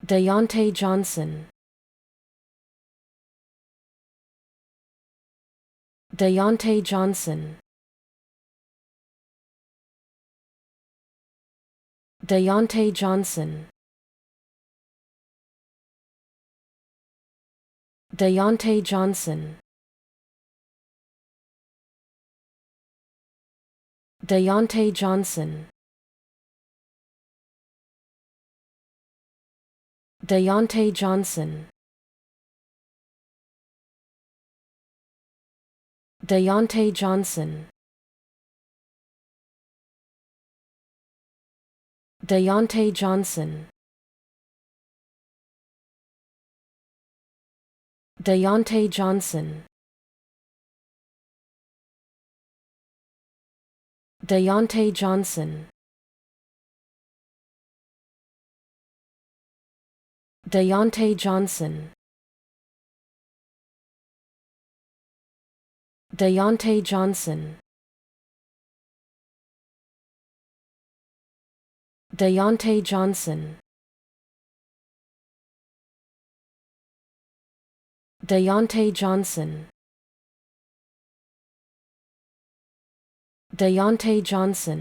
Diontae Johnson. Diontae Johnson. Diontae Johnson. Diontae Johnson. Diontae Johnson. Diontae Johnson. Diontae Johnson. Diontae Johnson. Diontae Johnson. Diontae Johnson. Diontae Johnson. Diontae Johnson. Diontae Johnson. Diontae Johnson. Diontae Johnson.